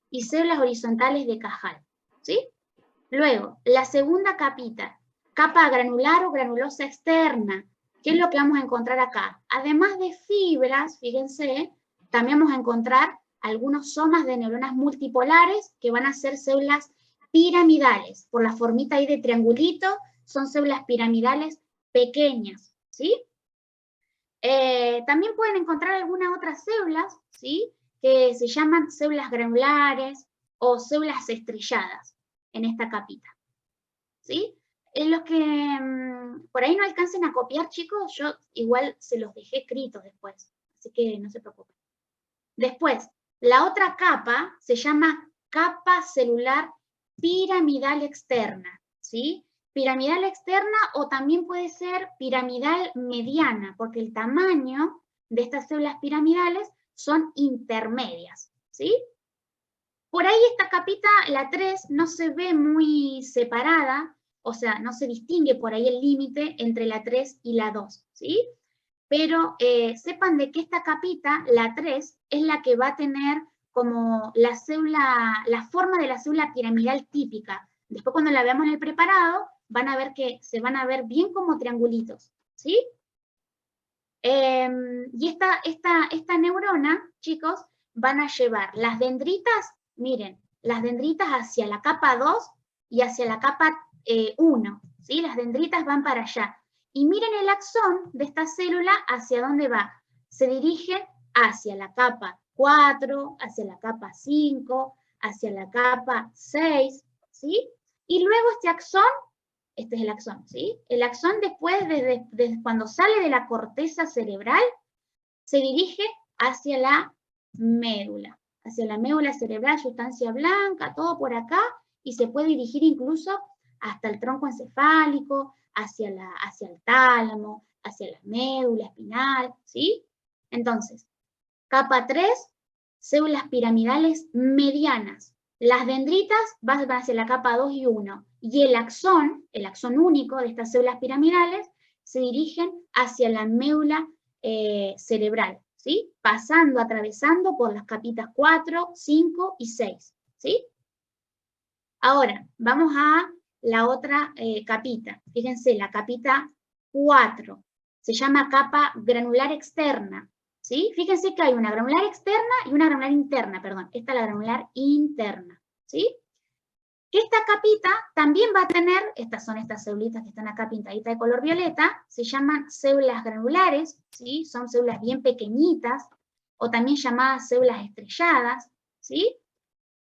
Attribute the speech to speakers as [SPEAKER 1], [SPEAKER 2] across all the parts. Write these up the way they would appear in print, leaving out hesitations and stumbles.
[SPEAKER 1] y células horizontales de Cajal, ¿sí? Luego, la segunda capita, capa granular o granulosa externa. ¿Qué es lo que vamos a encontrar acá? Además de fibras, fíjense, también vamos a encontrar algunos somas de neuronas multipolares que van a ser células piramidales. Por la formita ahí de triangulito, son células piramidales pequeñas, ¿sí? También pueden encontrar algunas otras células, ¿sí? Que se llaman células granulares o células estrelladas en esta capita, ¿sí? Los que por ahí no alcancen a copiar, chicos, yo igual se los dejé escritos después, así que no se preocupen. Después, la otra capa se llama capa celular piramidal externa, ¿sí? Piramidal externa o también puede ser piramidal mediana, porque el tamaño de estas células piramidales son intermedias, ¿sí? Por ahí esta capita, la 3, no se ve muy separada, o sea, no se distingue por ahí el límite entre la 3 y la 2, ¿sí? Pero sepan de que esta capita, la 3, es la que va a tener como la célula, la forma de la célula piramidal típica. Después cuando la veamos en el preparado, van a ver que se van a ver bien como triangulitos, ¿sí? Y esta neurona, chicos, van a llevar las dendritas, miren, las dendritas hacia la capa 2 y hacia la capa 1, ¿sí? Las dendritas van para allá. Y miren el axón de esta célula hacia dónde va. Se dirige hacia la capa 4, hacia la capa 5, hacia la capa 6, ¿sí? Y luego este axón, este es el axón, ¿sí? El axón después, desde cuando sale de la corteza cerebral, se dirige hacia la médula cerebral, sustancia blanca, todo por acá, y se puede dirigir incluso hasta el tronco encefálico, hacia el tálamo, hacia la médula espinal, ¿sí? Entonces, capa 3, células piramidales medianas. Las dendritas van hacia la capa 2 y 1, y el axón único de estas células piramidales, se dirigen hacia la médula cerebral, ¿sí? Pasando, atravesando por las capitas 4, 5 y 6, ¿sí? Ahora, vamos a la otra capita. Fíjense, la capita 4. Se llama capa granular externa, ¿sí? Fíjense que hay una granular externa y una granular interna, perdón. Esta es la granular interna, ¿sí? Que esta capita también va a tener, estas son estas célulitas que están acá pintaditas de color violeta, se llaman células granulares, ¿sí? Son células bien pequeñitas, o también llamadas células estrelladas, ¿sí?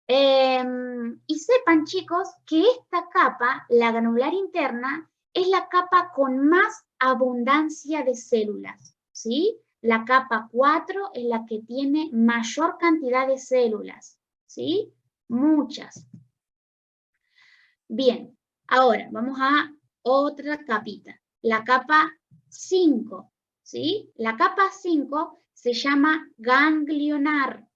[SPEAKER 1] Y sepan, chicos, que esta capa, la granular interna, es la capa con más abundancia de células, ¿sí? La capa 4 es la que tiene mayor cantidad de células, ¿sí? Muchas. Bien, ahora vamos a otra capita, la capa 5, ¿sí? La capa 5 se llama ganglionar,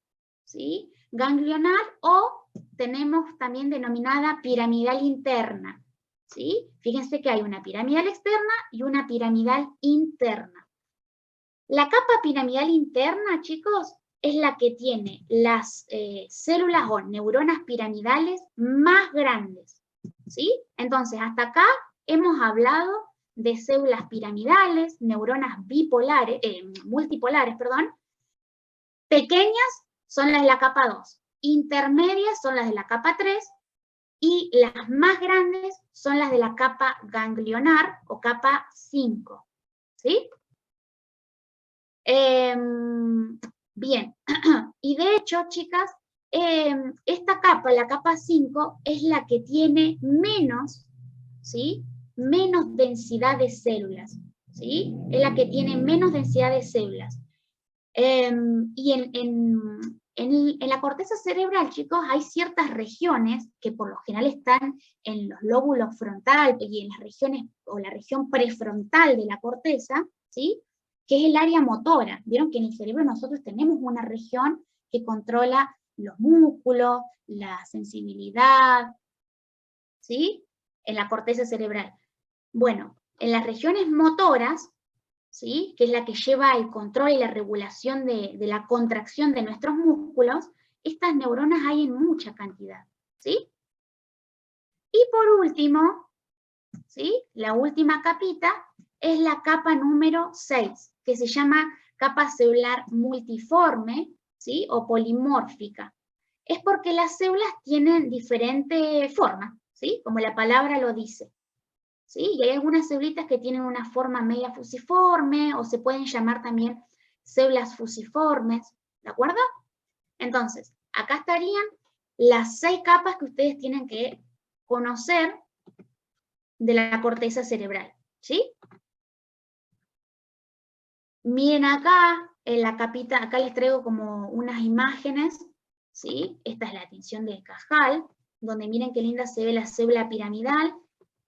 [SPEAKER 1] ¿sí? Ganglionar o tenemos también denominada piramidal interna, ¿sí? Fíjense que hay una piramidal externa y una piramidal interna. La capa piramidal interna, chicos, es la que tiene las células o neuronas piramidales más grandes, ¿sí? Entonces, hasta acá hemos hablado de células piramidales, neuronas multipolares, perdón. Pequeñas son las de la capa 2, intermedias son las de la capa 3 y las más grandes son las de la capa ganglionar o capa 5, ¿sí? Bien, y de hecho, chicas, esta capa, la capa 5, es la que tiene menos, ¿sí? Menos densidad de células, ¿sí? Es la que tiene menos densidad de células. Y en la corteza cerebral, chicos, hay ciertas regiones que por lo general están en los lóbulos frontal y en las regiones, o la región prefrontal de la corteza, ¿sí? Que es el área motora. Vieron que en el cerebro nosotros tenemos una región que controla los músculos, la sensibilidad, ¿sí? En la corteza cerebral. Bueno, en las regiones motoras, ¿sí? Que es la que lleva el control y la regulación de la contracción de nuestros músculos, estas neuronas hay en mucha cantidad, ¿sí? Y por último, ¿sí? La última capita es la capa número 6, que se llama capa celular multiforme, ¿sí? O polimórfica. Es porque las células tienen diferente forma, ¿sí? Como la palabra lo dice, ¿sí? Y hay algunas célulitas que tienen una forma media fusiforme, o se pueden llamar también células fusiformes, ¿de acuerdo? Entonces, acá estarían las 6 capas que ustedes tienen que conocer de la corteza cerebral, ¿sí? Miren acá, en la capita, acá les traigo como unas imágenes, ¿sí? Esta es la tinción del Cajal, donde miren qué linda se ve la célula piramidal,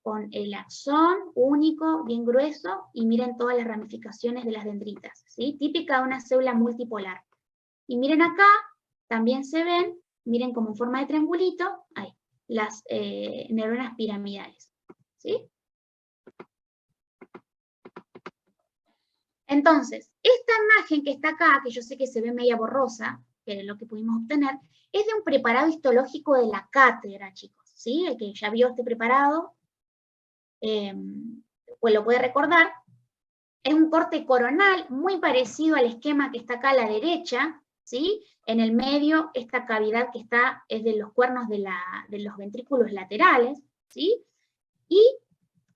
[SPEAKER 1] con el axón único, bien grueso, y miren todas las ramificaciones de las dendritas, ¿sí? Típica de una célula multipolar. Y miren acá, también se ven, miren como en forma de triangulito, ahí, las neuronas piramidales, ¿sí? Entonces, esta imagen que está acá, que yo sé que se ve media borrosa, que es lo que pudimos obtener, es de un preparado histológico de la cátedra, chicos, ¿sí? El que ya vio este preparado, pues lo puede recordar. Es un corte coronal muy parecido al esquema que está acá a la derecha, ¿sí? En el medio, esta cavidad que está es de los cuernos de los ventrículos laterales, ¿sí? Y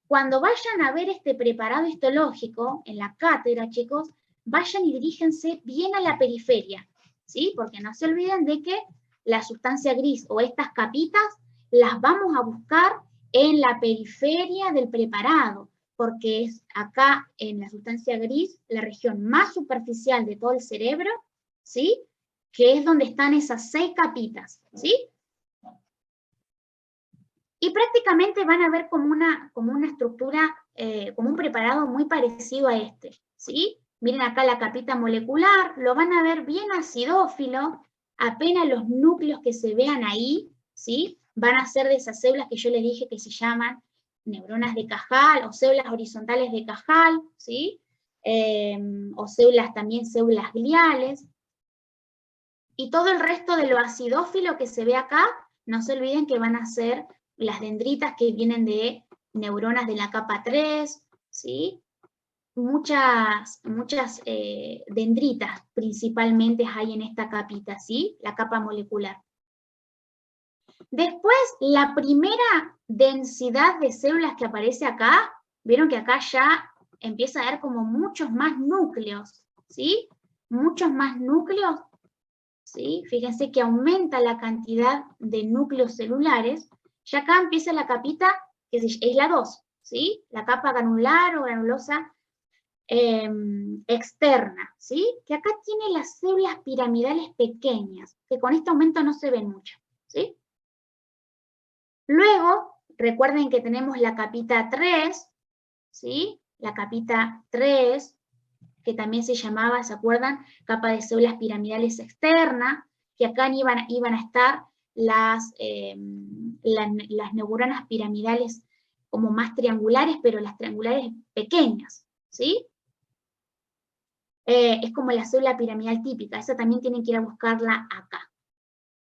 [SPEAKER 1] cuando vayan a ver este preparado histológico en la cátedra, chicos, vayan y diríjense bien a la periferia, ¿sí? Porque no se olviden de que la sustancia gris o estas capitas las vamos a buscar en la periferia del preparado, porque es acá en la sustancia gris la región más superficial de todo el cerebro, ¿sí? Que es donde están esas 6 capitas, ¿sí? Y prácticamente van a ver como una estructura, como un preparado muy parecido a este, ¿sí? Miren acá la capita molecular, lo van a ver bien acidófilo, apenas los núcleos que se vean ahí, ¿sí? Van a ser de esas células que yo les dije que se llaman neuronas de Cajal o células horizontales de Cajal, ¿sí? O células también, células gliales. Y todo el resto de lo acidófilo que se ve acá, no se olviden que van a ser las dendritas que vienen de neuronas de la capa 3, ¿sí? Muchas dendritas principalmente hay en esta capita, ¿sí? La capa molecular. Después, la primera densidad de células que aparece acá, vieron que acá ya empieza a haber como muchos más núcleos, ¿sí? Muchos más núcleos, ¿sí? Fíjense que aumenta la cantidad de núcleos celulares. Ya acá empieza la capita, que es la 2, ¿sí? La capa granular o granulosa externa, ¿sí? Que acá tiene las células piramidales pequeñas, que con este aumento no se ven mucho, ¿sí? Luego, recuerden que tenemos la capita 3, ¿sí? La capita 3, que también se llamaba, ¿se acuerdan? Capa de células piramidales externa, que acá iban a estar las neuronas piramidales como más triangulares, pero las triangulares pequeñas, ¿sí? Es como la célula piramidal típica, esa también tienen que ir a buscarla acá.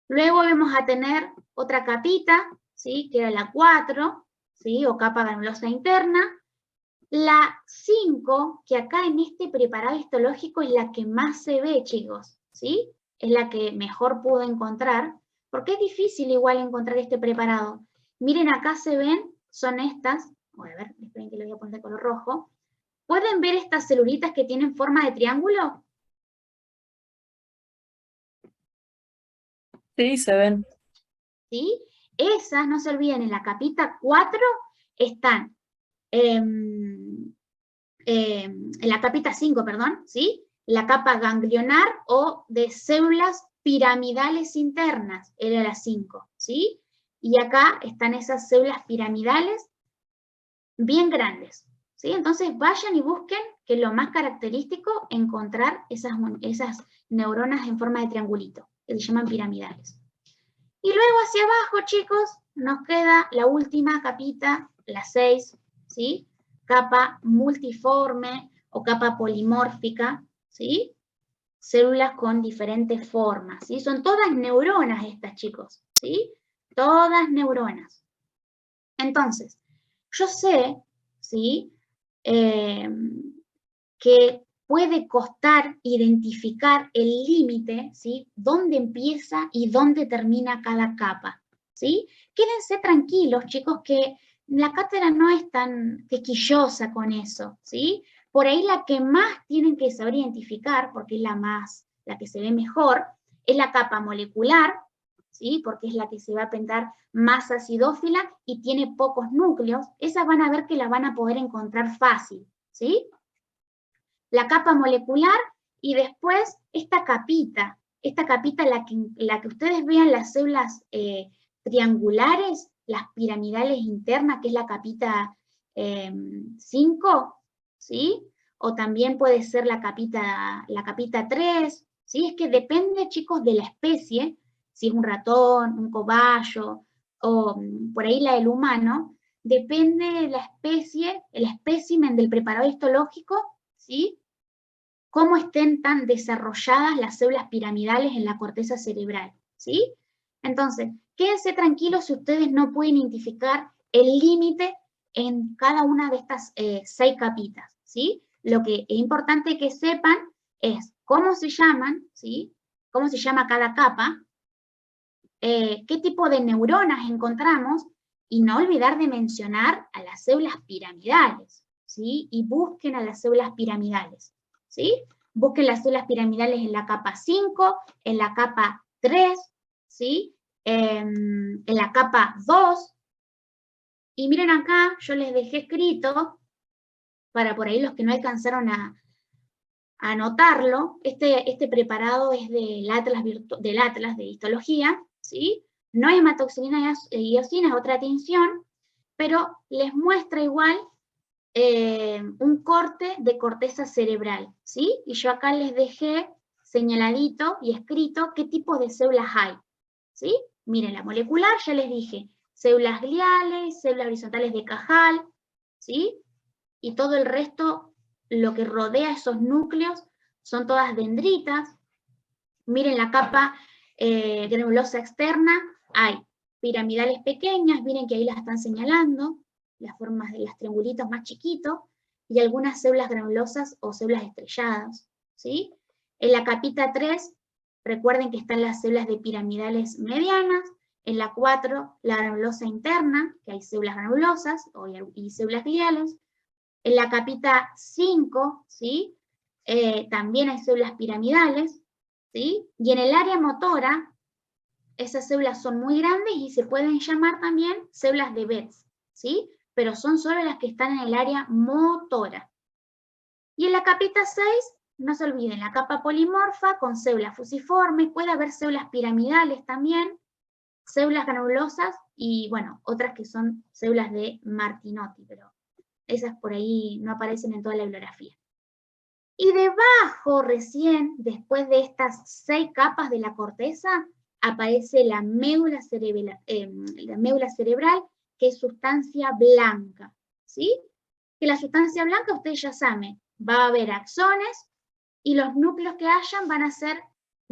[SPEAKER 1] Luego vamos a tener otra capita, ¿sí? Que era la 4, ¿sí? O capa granulosa interna. La 5, que acá en este preparado histológico es la que más se ve, chicos, ¿sí? Es la que mejor pude encontrar, porque es difícil igual encontrar este preparado. Miren, acá se ven, son estas, a ver, esperen que lo voy a poner de color rojo. ¿Pueden ver estas celulitas que tienen forma de triángulo?
[SPEAKER 2] Sí, se ven.
[SPEAKER 1] ¿Sí? Esas, no se olviden, en la capita 4 están, en la capita 5, perdón, ¿sí? La capa ganglionar o de células piramidales internas, era la 5, ¿sí? Y acá están esas células piramidales bien grandes, ¿sí? Entonces vayan y busquen, que es lo más característico, encontrar esas neuronas en forma de triangulito, que se llaman piramidales. Y luego hacia abajo, chicos, nos queda la última capita, la 6, ¿sí? Capa multiforme o capa polimórfica, ¿sí? células con diferentes formas, ¿sí? Son todas neuronas estas, chicos, ¿sí? Todas neuronas. Entonces, yo sé, ¿sí? Que puede costar identificar el límite, ¿sí? Dónde empieza y dónde termina cada capa, ¿sí? Quédense tranquilos, chicos, que la cátedra no es tan quisquillosa con eso, ¿sí? Por ahí la que más tienen que saber identificar, porque es la que se ve mejor, es la capa molecular, ¿sí? Porque es la que se va a pensar más acidófila y tiene pocos núcleos. Esas van a ver que las van a poder encontrar fácil, ¿sí? La capa molecular y después esta capita la que ustedes vean las células triangulares, las piramidales internas, que es la capita 5, ¿sí? O también puede ser la capita 3, ¿sí? Es que depende, chicos, de la especie, si es un ratón, un cobayo, o por ahí la del humano, depende de la especie, el espécimen del preparado histológico, ¿sí? Cómo estén tan desarrolladas las células piramidales en la corteza cerebral, ¿sí? Entonces, quédense tranquilos si ustedes no pueden identificar el límite en cada una de estas 6 capitas, ¿sí? Lo que es importante que sepan es cómo se llaman, ¿sí? Cómo se llama cada capa, qué tipo de neuronas encontramos, y no olvidar de mencionar a las células piramidales, ¿sí? Y busquen a las células piramidales, ¿sí? Busquen las células piramidales en la capa 5, en la capa 3, ¿sí? En la capa 2. Y miren acá, yo les dejé escrito, para por ahí los que no alcanzaron a anotarlo, este preparado es del Atlas de Histología, ¿sí? No es hematoxilina y eosina, es otra tinción, pero les muestra igual un corte de corteza cerebral, ¿sí? Y yo acá les dejé señaladito y escrito qué tipo de células hay, ¿sí? Miren, la molecular ya les dije, células gliales, células horizontales de Cajal, ¿sí? Y todo el resto, lo que rodea esos núcleos, son todas dendritas. Miren la capa granulosa externa, hay piramidales pequeñas, miren que ahí las están señalando, las formas de los triangulitos más chiquitos, y algunas células granulosas o células estrelladas, ¿sí? En la capita 3, recuerden que están las células de piramidales medianas, en la 4, la granulosa interna, que hay células granulosas y células gliales. En la capita 5, ¿sí? También hay células piramidales, ¿sí? Y en el área motora, esas células son muy grandes y se pueden llamar también células de Betz, ¿sí? Pero son solo las que están en el área motora. Y en la capita 6, no se olviden, la capa polimorfa con células fusiformes, puede haber células piramidales también, células granulosas y, bueno, otras que son células de Martinotti, pero esas por ahí no aparecen en toda la bibliografía. Y debajo recién, después de estas 6 capas de la corteza, aparece la médula cerebral, que es sustancia blanca, ¿sí? Que la sustancia blanca, ustedes ya saben, va a haber axones y los núcleos que hayan van a ser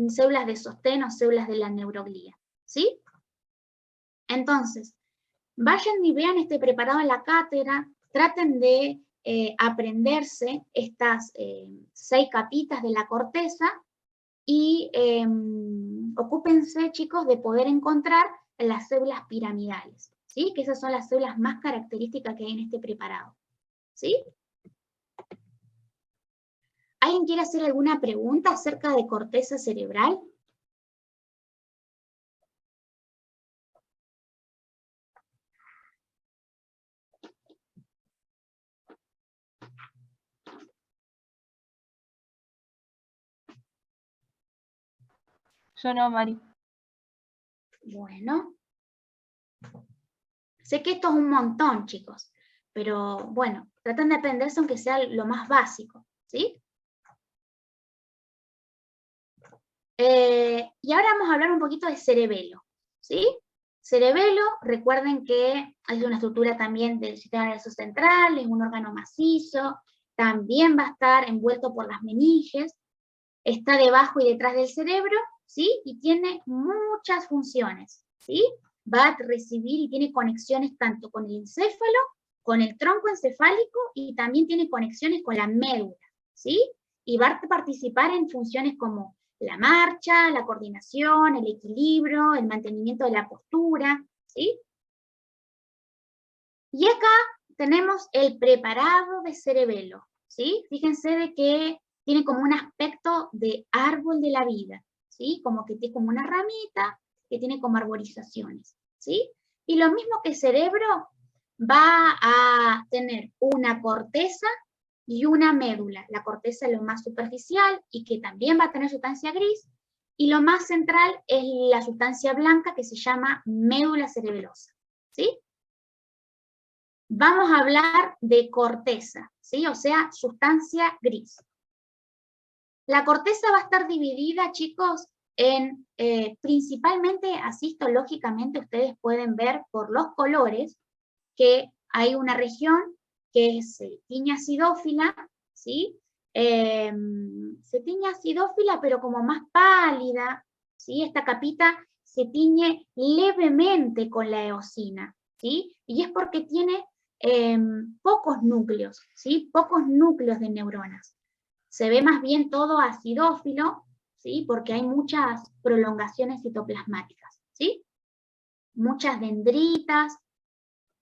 [SPEAKER 1] células de sostén o células de la neuroglía, ¿sí? Entonces, vayan y vean este preparado en la cátedra, traten de aprenderse estas 6 capitas de la corteza y ocúpense, chicos, de poder encontrar las células piramidales, ¿sí? Que esas son las células más características que hay en este preparado, ¿sí? ¿Alguien quiere hacer alguna pregunta acerca de corteza cerebral?
[SPEAKER 2] Yo no, Mari.
[SPEAKER 1] Bueno. Sé que esto es un montón, chicos, pero bueno, tratan de aprenderse aunque sea lo más básico, ¿sí? Y ahora vamos a hablar un poquito de cerebelo, ¿sí? Cerebelo, recuerden que es una estructura también del sistema nervioso central, es un órgano macizo, también va a estar envuelto por las meninges. está debajo y detrás del cerebro, ¿sí? Y tiene muchas funciones, ¿sí? Va a recibir y tiene conexiones tanto con el encéfalo, con el tronco encefálico y también tiene conexiones con la médula, ¿sí? Y va a participar en funciones como la marcha, la coordinación, el equilibrio, el mantenimiento de la postura, ¿sí? Y acá tenemos el preparado de cerebelo, ¿sí? Fíjense de que tiene como un aspecto de árbol de la vida, ¿sí? Como que tiene como una ramita que tiene como arborizaciones, ¿sí? Y lo mismo que cerebro, va a tener una corteza y una médula. La corteza es lo más superficial y que también va a tener sustancia gris, y lo más central es la sustancia blanca que se llama médula cerebelosa, ¿sí? Vamos a hablar de corteza, ¿sí? O sea, sustancia gris. La corteza va a estar dividida, chicos, en principalmente, así histológicamente ustedes pueden ver por los colores que hay una región que se tiñe acidófila, ¿sí? Se tiñe acidófila, pero como más pálida, ¿sí? Esta capita se tiñe levemente con la eosina, ¿sí? Y es porque tiene pocos núcleos, ¿sí? Pocos núcleos de neuronas. Se ve más bien todo acidófilo, ¿sí? Porque hay muchas prolongaciones citoplasmáticas, ¿sí? Muchas dendritas,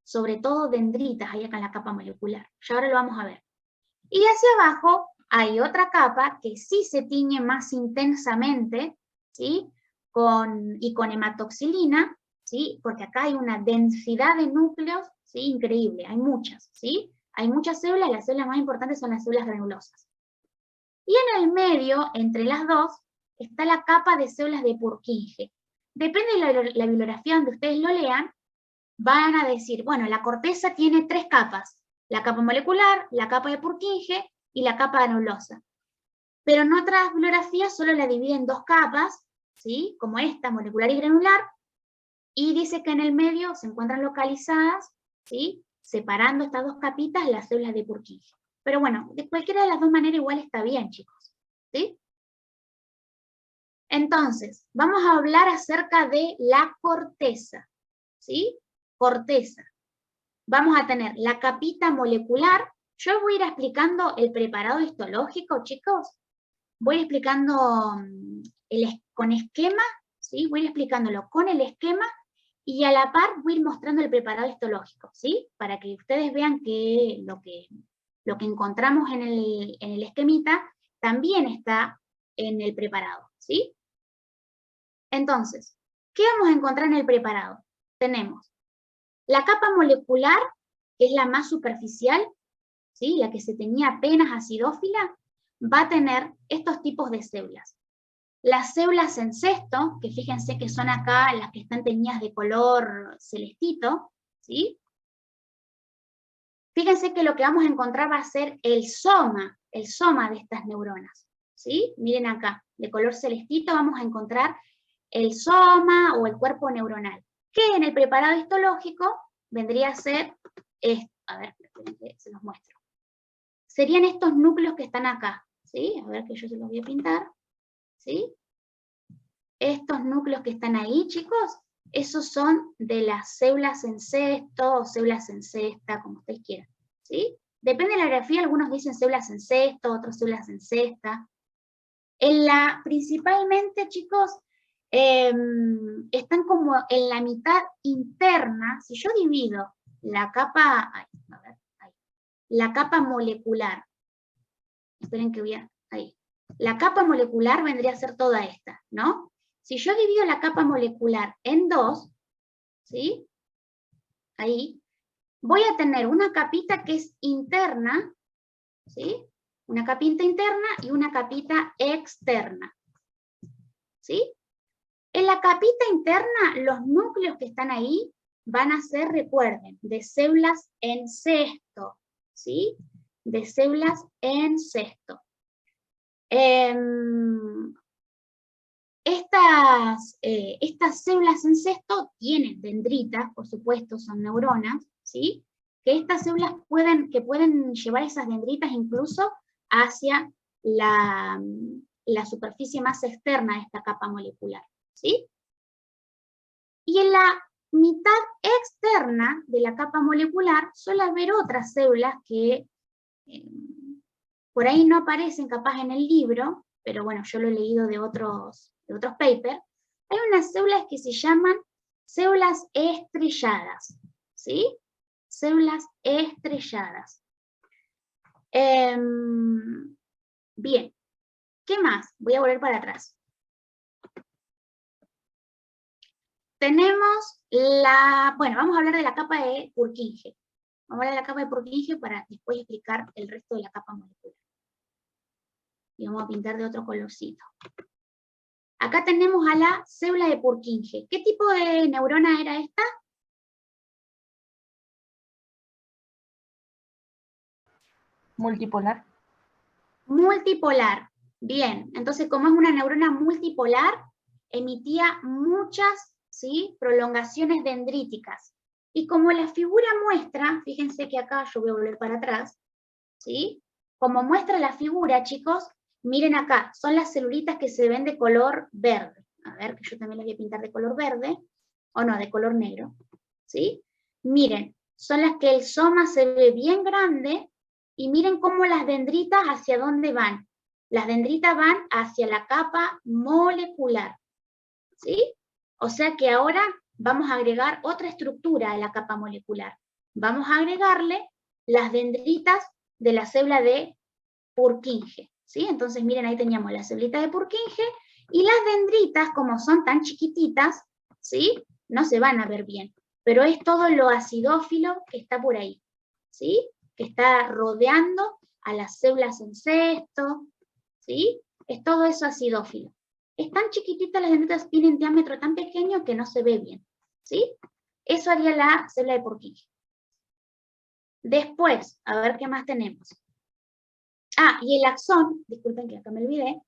[SPEAKER 1] sobre todo dendritas hay acá en la capa molecular. Ya ahora lo vamos a ver. Y hacia abajo hay otra capa que sí se tiñe más intensamente, ¿sí? Y con hematoxilina, ¿sí? Porque acá hay una densidad de núcleos, ¿sí? Increíble, hay muchas, ¿sí? Hay muchas células, las células más importantes son las células granulosas. Y en el medio, entre las dos, está la capa de células de Purkinje. Depende de la bibliografía donde ustedes lo lean, van a decir, bueno, la corteza tiene 3 capas, la capa molecular, la capa de Purkinje y la capa granulosa. Pero en otras bibliografías solo la dividen en 2 capas, ¿sí? Como esta, molecular y granular, y dice que en el medio se encuentran localizadas, ¿sí? Separando estas 2 capitas las células de Purkinje. Pero bueno, de cualquiera de las 2 maneras igual está bien, chicos, ¿sí? Entonces, vamos a hablar acerca de la corteza, ¿sí? Corteza. Vamos a tener la capita molecular. Yo voy a ir explicando el preparado histológico, chicos. Voy explicando con esquema, ¿sí? Voy a ir explicándolo con el esquema y a la par voy a ir mostrando el preparado histológico, ¿sí? Para que ustedes vean que lo que encontramos en el esquemita también está en el preparado, ¿sí? Entonces, ¿qué vamos a encontrar en el preparado? Tenemos la capa molecular, que es la más superficial, ¿sí? La que se tenía apenas acidófila, va a tener estos tipos de células. Las células en cesto, que fíjense que son acá las que están teñidas de color celestito, ¿sí? Fíjense que lo que vamos a encontrar va a ser el soma de estas neuronas, ¿sí? Miren acá, de color celestito vamos a encontrar el soma o el cuerpo neuronal, que en el preparado histológico vendría a ser esto. A ver, se los muestro. Serían estos núcleos que están acá, ¿sí? A ver que yo se los voy a pintar, ¿sí? Estos núcleos que están ahí, chicos, esos son de las células en cesto o células en cesta, como ustedes quieran, ¿sí? Depende de la grafía, algunos dicen células en cesto, otros células en cesta. Principalmente, chicos, están como en la mitad interna. Si yo divido la capa, la capa molecular, esperen que voy a, ahí, la capa molecular vendría a ser toda esta, ¿no? Si yo divido la capa molecular en 2, ¿sí? Ahí, voy a tener una capita que es interna, ¿sí? Una capita interna y una capita externa, ¿sí? En la capita interna, los núcleos que están ahí van a ser, recuerden, de células en cesto, ¿sí? De células en cesto. Estas células en cesto tienen dendritas, por supuesto, son neuronas, ¿sí? Que estas células pueden llevar esas dendritas incluso hacia la superficie más externa de esta capa molecular, ¿sí? Y en la mitad externa de la capa molecular suele haber otras células que por ahí no aparecen capaz en el libro, pero bueno, yo lo he leído de otros papers. Hay unas células que se llaman células estrelladas, ¿sí? Células estrelladas. Bien, ¿qué más? Voy a volver para atrás. Tenemos bueno, vamos a hablar de la capa de Purkinje. Vamos a hablar de la capa de Purkinje para después explicar el resto de la capa molecular. Y vamos a pintar de otro colorcito. Acá tenemos a la célula de Purkinje. ¿Qué tipo de neurona era esta?
[SPEAKER 2] Multipolar.
[SPEAKER 1] Multipolar. Bien, entonces como es una neurona multipolar, emitía muchas, ¿sí?, prolongaciones dendríticas. Y como la figura muestra, fíjense que acá yo voy a volver para atrás, ¿sí? Como muestra la figura, chicos, miren acá, son las celulitas que se ven de color verde. A ver, que yo también las voy a pintar de color verde, o no, de color negro, ¿sí? Miren, son las que el soma se ve bien grande, y miren cómo las dendritas hacia dónde van. Las dendritas van hacia la capa molecular, ¿sí? O sea que ahora vamos a agregar otra estructura a la capa molecular. Vamos a agregarle las dendritas de la célula de Purkinje, ¿sí? Entonces miren, ahí teníamos la célula de Purkinje, y las dendritas, como son tan chiquititas, ¿sí?, no se van a ver bien, pero es todo lo acidófilo que está por ahí, ¿sí?, que está rodeando a las células en cesto, ¿sí? Es todo eso acidófilo. Es tan chiquitita, las dendritas tienen diámetro tan pequeño que no se ve bien, ¿sí? Eso haría la célula de Purkinje. Después, a ver qué más tenemos. Ah, y el axón, disculpen que acá me olvidé,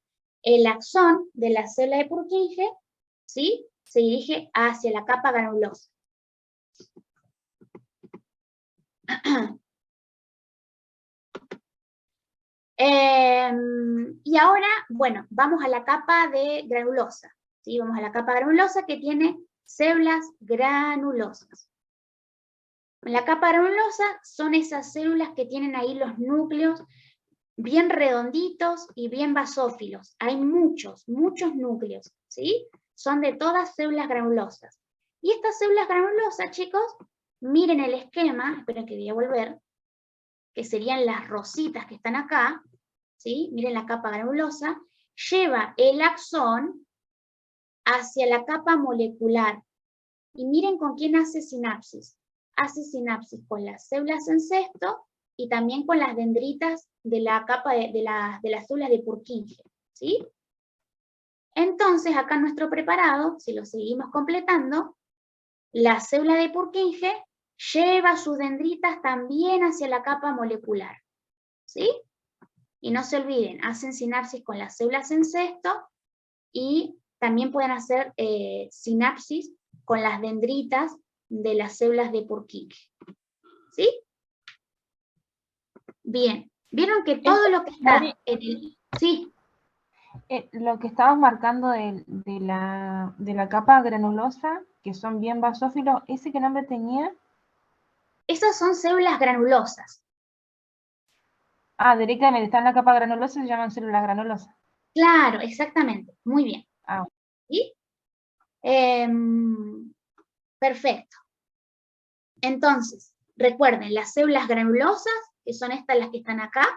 [SPEAKER 1] el axón de la célula de Purkinje, ¿sí?, se dirige hacia la capa granulosa. Y ahora, bueno, vamos a la capa de granulosa, ¿sí? Vamos a la capa granulosa que tiene células granulosas. La capa granulosa son esas células que tienen ahí los núcleos bien redonditos y bien basófilos. Hay muchos núcleos, ¿sí? Son de todas células granulosas. Y estas células granulosas, chicos, miren el esquema, esperen que voy a volver, que serían las rositas que están acá, ¿sí? Miren la capa granulosa, lleva el axón hacia la capa molecular. Y miren con quién hace sinapsis. Hace sinapsis con las células en cesto y también con las dendritas de la capa de las células de Purkinje, ¿sí? Entonces, acá en nuestro preparado, si lo seguimos completando, la célula de Purkinje lleva sus dendritas también hacia la capa molecular, ¿sí? Y no se olviden, hacen sinapsis con las células en cesto y también pueden hacer sinapsis con las dendritas de las células de Purkinje, ¿sí? Bien, vieron que todo lo que está en el... Sí.
[SPEAKER 2] Lo que estabas marcando de la capa granulosa, que son bien basófilos, ¿ese qué nombre tenía?
[SPEAKER 1] Esas son células granulosas.
[SPEAKER 2] Ah, directamente, está en la capa granulosa y se llaman células granulosas.
[SPEAKER 1] Claro, exactamente, muy bien.
[SPEAKER 2] Ah.
[SPEAKER 1] ¿Sí? Perfecto. Entonces, recuerden, las células granulosas, que son estas las que están acá,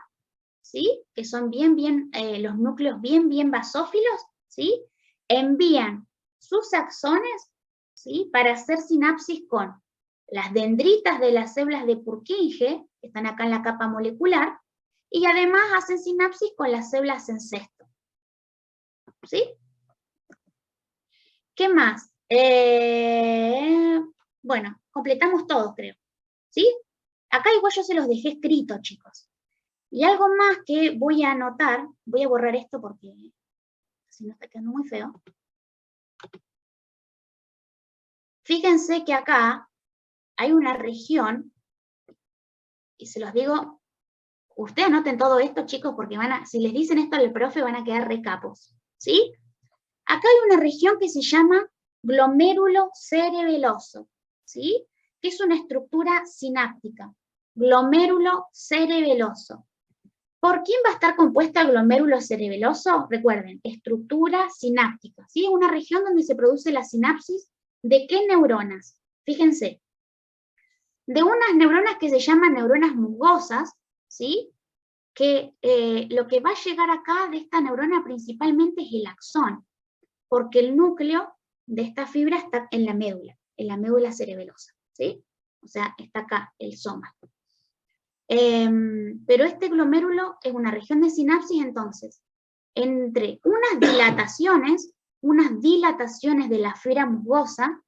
[SPEAKER 1] ¿sí? Que son los núcleos bien basófilos, ¿sí? Envían sus axones, ¿sí?, para hacer sinapsis con las dendritas de las células de Purkinje, que están acá en la capa molecular, y además hacen sinapsis con las células en cesto, ¿sí? ¿Qué más? Bueno, completamos todo, creo, ¿sí? Acá igual yo se los dejé escrito, chicos. Y algo más que voy a anotar, voy a borrar esto porque si no está quedando muy feo. Fíjense que acá hay una región, y se los digo Ustedes anoten todo esto, chicos, porque si les dicen esto al profe van a quedar re capos, ¿sí? Acá hay una región que se llama glomérulo cerebeloso, ¿sí? Que es una estructura sináptica. Glomérulo cerebeloso. ¿Por quién va a estar compuesta el glomérulo cerebeloso? Recuerden, estructura sináptica, ¿sí? Es una región donde se produce la sinapsis de ¿qué neuronas? Fíjense, de unas neuronas que se llaman neuronas musgosas, ¿sí? Que lo que va a llegar acá de esta neurona principalmente es el axón, porque el núcleo de esta fibra está en la médula cerebelosa, ¿sí? O sea, está acá el soma. Pero este glomérulo es una región de sinapsis, entonces, entre unas dilataciones de la fibra musgosa,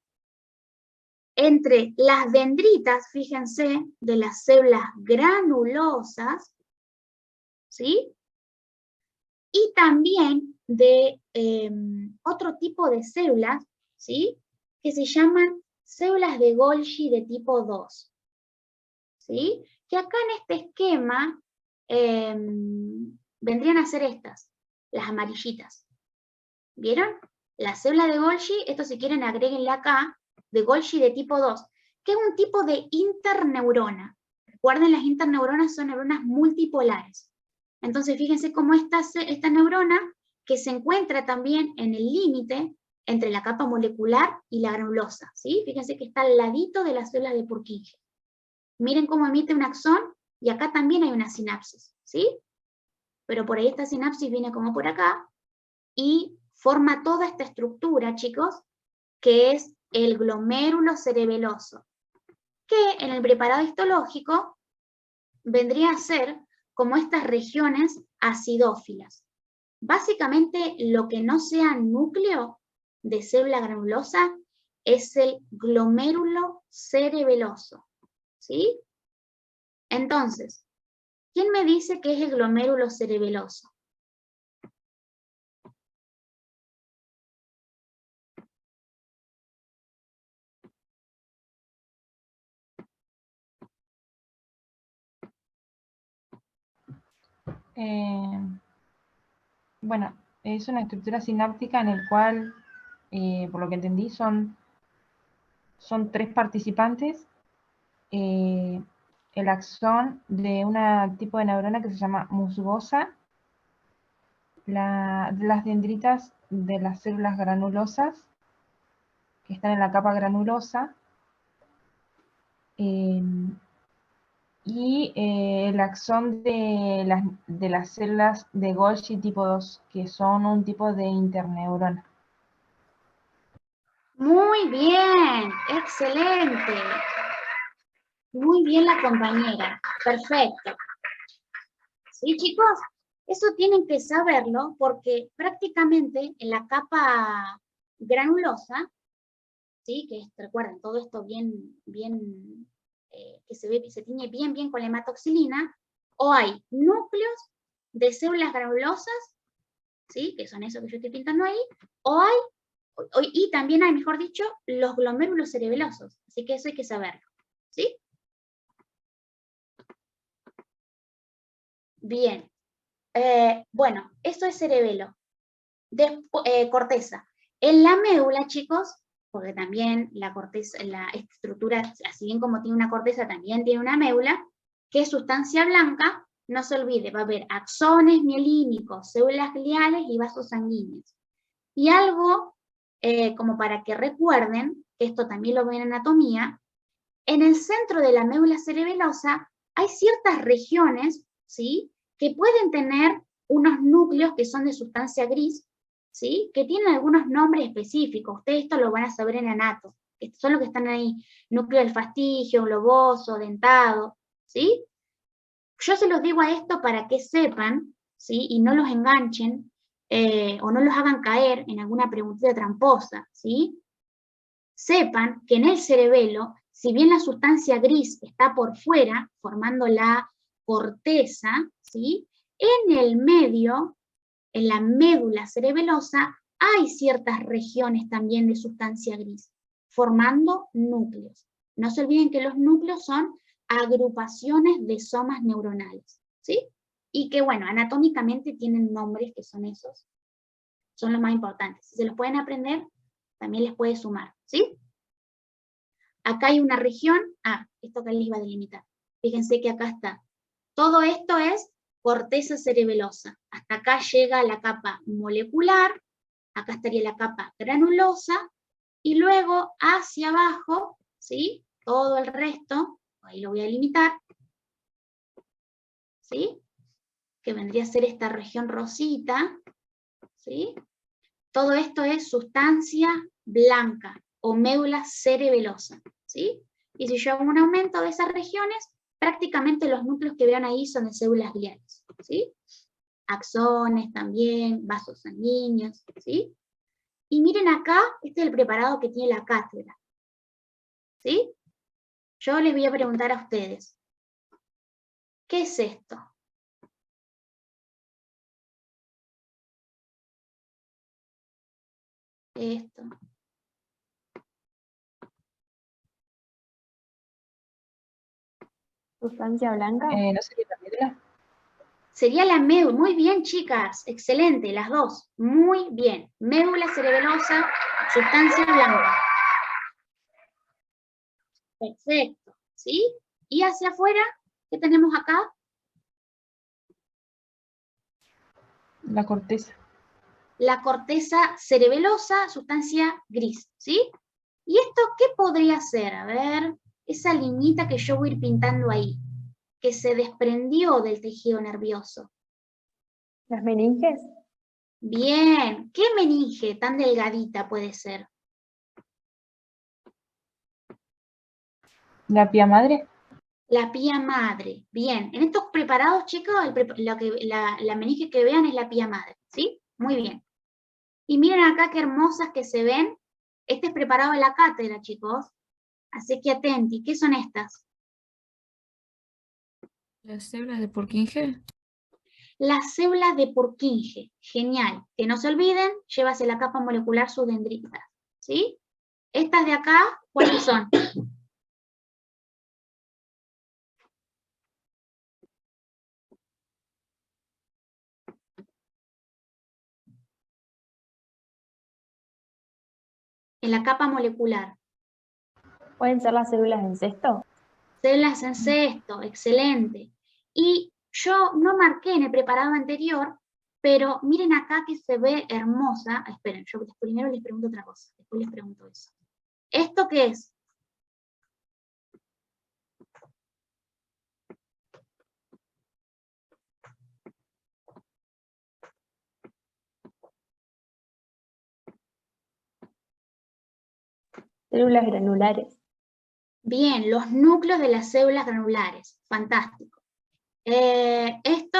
[SPEAKER 1] entre las dendritas, fíjense, de las células granulosas, ¿sí? Y también de otro tipo de células, ¿sí? Que se llaman células de Golgi de tipo 2, ¿sí? Que acá en este esquema vendrían a ser estas, las amarillitas. ¿Vieron? La célula de Golgi, esto si quieren agréguenle acá, de Golgi de tipo 2, que es un tipo de interneurona. Recuerden, las interneuronas son neuronas multipolares. Entonces, fíjense cómo esta neurona, que se encuentra también en el límite entre la capa molecular y la granulosa, ¿sí? Fíjense que está al ladito de la célula de Purkinje. Miren cómo emite un axón, y acá también hay una sinapsis, ¿sí? Pero por ahí esta sinapsis viene como por acá, y forma toda esta estructura, chicos, que es el glomérulo cerebeloso, que en el preparado histológico vendría a ser como estas regiones acidófilas. Básicamente, lo que no sea núcleo de célula granulosa es el glomérulo cerebeloso, ¿sí? Entonces, ¿quién me dice qué es el glomérulo cerebeloso?
[SPEAKER 2] Bueno, es una estructura sináptica en el cual, por lo que entendí, son 3 participantes. El axón de un tipo de neurona que se llama musgosa, las dendritas de las células granulosas, que están en la capa granulosa, y el axón de las células de Golgi tipo 2, que son un tipo de interneurona.
[SPEAKER 1] Muy bien, excelente. Muy bien la compañera, perfecto. ¿Sí, chicos? Eso tienen que saberlo porque prácticamente en la capa granulosa, ¿sí? Que recuerden, todo esto bien, que se tiñe bien con la hematoxilina, o hay núcleos de células granulosas, ¿sí? Que son esos que yo estoy pintando ahí, y también hay, mejor dicho, los glomérulos cerebelosos, así que eso hay que saberlo, ¿sí? Bien. Bueno, esto es cerebelo. Corteza. En la médula, chicos, porque también la corteza, la estructura, así bien como tiene una corteza, también tiene una médula, que es sustancia blanca, no se olvide, va a haber axones mielínicos, células gliales y vasos sanguíneos. Y algo, como para que recuerden, esto también lo ven en anatomía, en el centro de la médula cerebelosa hay ciertas regiones, ¿sí? Que pueden tener unos núcleos que son de sustancia gris, ¿sí? Que tienen algunos nombres específicos. Ustedes esto lo van a saber en anato. Estos son los que están ahí, núcleo del fastigio, globoso, dentado, ¿sí? Yo se los digo a esto para que sepan, ¿sí? Y no los enganchen, o no los hagan caer en alguna preguntita tramposa, ¿sí? Sepan que en el cerebelo, si bien la sustancia gris está por fuera, formando la corteza, ¿sí? En el medio, en la médula cerebelosa, hay ciertas regiones también de sustancia gris, formando núcleos. No se olviden que los núcleos son agrupaciones de somas neuronales, ¿sí? Y que, bueno, anatómicamente tienen nombres que son esos, son los más importantes. Si se los pueden aprender, también les puede sumar, ¿sí? Acá hay una región, esto que les iba a delimitar. Fíjense que acá está. Todo esto es corteza cerebelosa. Hasta acá llega la capa molecular, acá estaría la capa granulosa, y luego hacia abajo, ¿sí? Todo el resto, ahí lo voy a limitar, ¿sí? Que vendría a ser esta región rosita, ¿sí? Todo esto es sustancia blanca o médula cerebelosa, ¿sí? Y si yo hago un aumento de esas regiones, prácticamente los núcleos que vean ahí son de células gliales, ¿sí? Axones también, vasos sanguíneos, ¿sí? Y miren acá, este es el preparado que tiene la cátedra, ¿sí? Yo les voy a preguntar a ustedes, ¿qué es esto? Esto.
[SPEAKER 3] Sustancia blanca.
[SPEAKER 2] ¿No sería la médula?
[SPEAKER 1] Sería la médula. Muy bien, chicas. Excelente, las dos. Muy bien. Médula cerebelosa, sustancia blanca. Perfecto. ¿Sí? Y hacia afuera, ¿qué tenemos acá?
[SPEAKER 2] La corteza.
[SPEAKER 1] La corteza cerebelosa, sustancia gris. ¿Sí? ¿Y esto qué podría ser? A ver, esa liñita que yo voy a ir pintando ahí, que se desprendió del tejido nervioso.
[SPEAKER 3] Las meninges.
[SPEAKER 1] Bien. ¿Qué meninge tan delgadita puede ser?
[SPEAKER 2] ¿La pía madre?
[SPEAKER 1] La pía madre. Bien. En estos preparados, chicos, la meninge que vean es la pía madre. ¿Sí? Muy bien. Y miren acá qué hermosas que se ven. Este es preparado de la cátedra, chicos. Así que atenti. ¿Qué son estas?
[SPEAKER 4] Las células de Purkinje.
[SPEAKER 1] Las células de Purkinje. Genial. Que no se olviden, llévase la capa molecular sus dendritas. ¿Sí? Estas de acá, ¿cuáles son? En la capa molecular.
[SPEAKER 3] ¿Pueden ser las células en cesto?
[SPEAKER 1] Células en cesto, excelente. Y yo no marqué en el preparado anterior, pero miren acá que se ve hermosa. Esperen, yo primero les pregunto otra cosa, después les pregunto eso. ¿Esto qué es?
[SPEAKER 3] Células granulares.
[SPEAKER 1] Bien, los núcleos de las células granulares. Fantástico. Esto,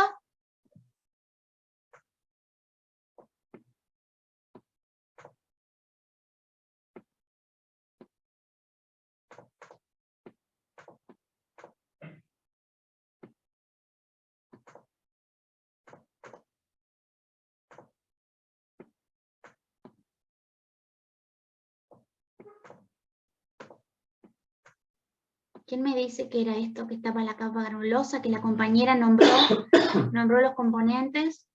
[SPEAKER 1] ¿quién me dice que era esto que estaba en la capa granulosa, que la compañera nombró los componentes?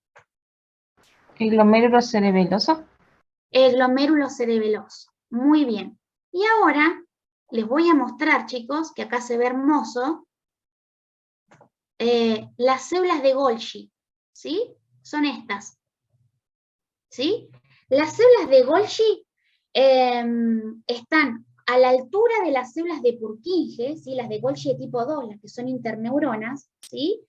[SPEAKER 2] ¿El glomérulo cerebeloso?
[SPEAKER 1] El glomérulo cerebeloso. Muy bien. Y ahora les voy a mostrar, chicos, que acá se ve hermoso, las células de Golgi, ¿sí? Son estas, ¿sí? Las células de Golgi están a la altura de las células de Purkinje, ¿sí? Las de Golgi de tipo 2, las que son interneuronas, ¿sí?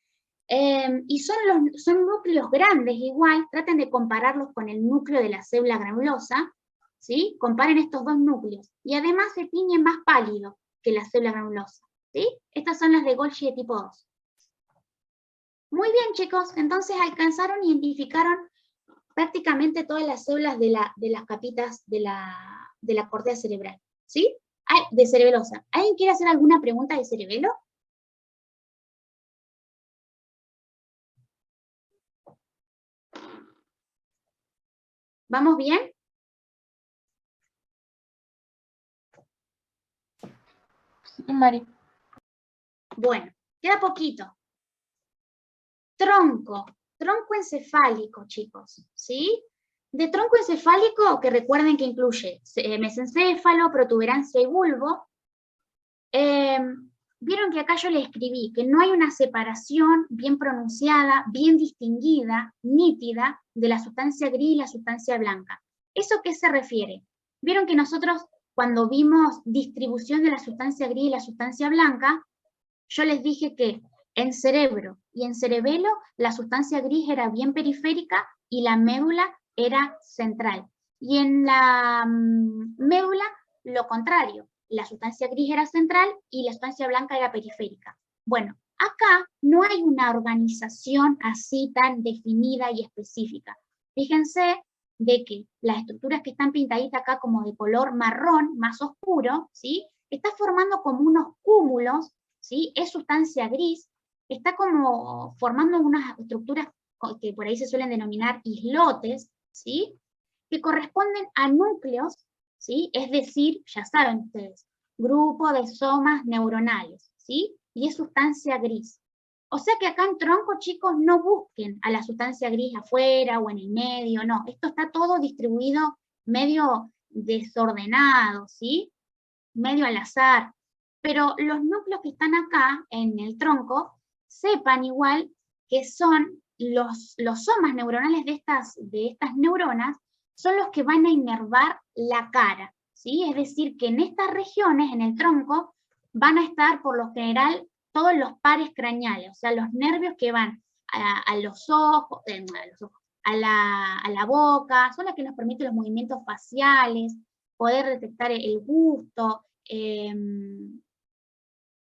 [SPEAKER 1] Y son núcleos grandes igual, traten de compararlos con el núcleo de la célula granulosa, ¿sí? Comparen estos dos núcleos. Y además se tiñe más pálido que la célula granulosa, ¿sí? Estas son las de Golgi de tipo 2. Muy bien, chicos, entonces alcanzaron e identificaron prácticamente todas las células de las capitas de la corteza cerebral, ¿sí? De cerebelosa. ¿Alguien quiere hacer alguna pregunta de cerebelo? ¿Vamos bien?
[SPEAKER 2] Sí, Mari.
[SPEAKER 1] Bueno, queda poquito. tronco encefálico, chicos, ¿sí? De tronco encefálico, que recuerden que incluye mesencéfalo, protuberancia y bulbo, vieron que acá yo le escribí que no hay una separación bien pronunciada, bien distinguida, nítida, de la sustancia gris y la sustancia blanca. ¿Eso qué se refiere? Vieron que nosotros, cuando vimos distribución de la sustancia gris y la sustancia blanca, yo les dije que en cerebro y en cerebelo la sustancia gris era bien periférica y la médula era central. Y en la médula, lo contrario. La sustancia gris era central y la sustancia blanca era periférica. Bueno, acá no hay una organización así tan definida y específica. Fíjense de que las estructuras que están pintaditas acá como de color marrón, más oscuro, ¿sí? Está formando como unos cúmulos, ¿sí? Es sustancia gris, está como formando unas estructuras que por ahí se suelen denominar islotes, ¿sí? Que corresponden a núcleos, ¿sí? Es decir, ya saben ustedes, grupo de somas neuronales, ¿sí? Y es sustancia gris. O sea que acá en tronco, chicos, no busquen a la sustancia gris afuera o en el medio, no. Esto está todo distribuido medio desordenado, ¿sí? Medio al azar. Pero los núcleos que están acá en el tronco, sepan igual que son los somas neuronales de estas neuronas, son los que van a inervar la cara, ¿sí? Es decir, que en estas regiones, en el tronco, van a estar por lo general todos los pares craneales, o sea, los nervios que van a los ojos, a la boca, son los que nos permiten los movimientos faciales, poder detectar el gusto,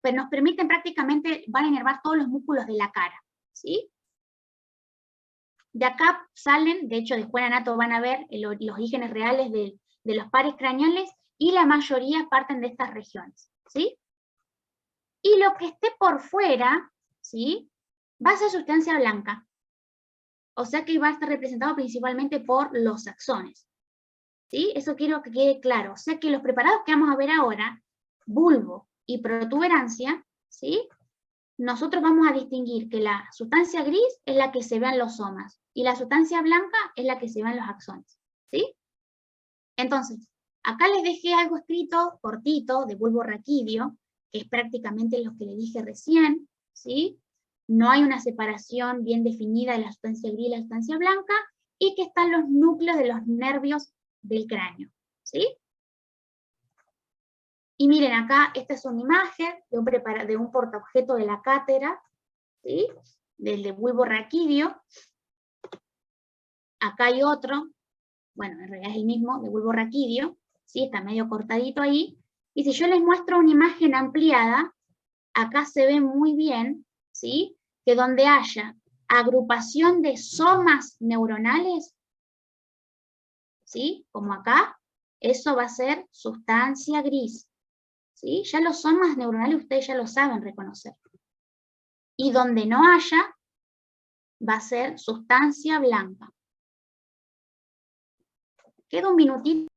[SPEAKER 1] pero nos permiten prácticamente, van a inervar todos los músculos de la cara, ¿sí? De acá salen, de hecho después en anato van a ver los orígenes reales de los pares craneales y la mayoría parten de estas regiones, ¿sí? Y lo que esté por fuera, ¿sí? Va a ser sustancia blanca. O sea que va a estar representado principalmente por los axones, ¿sí? Eso quiero que quede claro. O sea que los preparados que vamos a ver ahora, bulbo y protuberancia, ¿sí? Nosotros vamos a distinguir que la sustancia gris es la que se ve en los somas y la sustancia blanca es la que se ve en los axones, ¿sí? Entonces, acá les dejé algo escrito, cortito, de bulbo raquídeo, que es prácticamente lo que les dije recién, ¿sí? No hay una separación bien definida de la sustancia gris y la sustancia blanca, y que están los núcleos de los nervios del cráneo, ¿sí? Y miren acá, esta es una imagen de un portaobjeto de la cátedra, ¿sí? Del de bulbo raquídeo. Acá hay otro, bueno, en realidad es el mismo, de bulbo raquídeo, ¿sí? Está medio cortadito ahí. Y si yo les muestro una imagen ampliada, acá se ve muy bien, ¿sí? Que donde haya agrupación de somas neuronales, ¿sí? Como acá, eso va a ser sustancia gris, ¿sí? Ya los somas neuronales ustedes ya lo saben reconocer. Y donde no haya, va a ser sustancia blanca. Queda un minutito.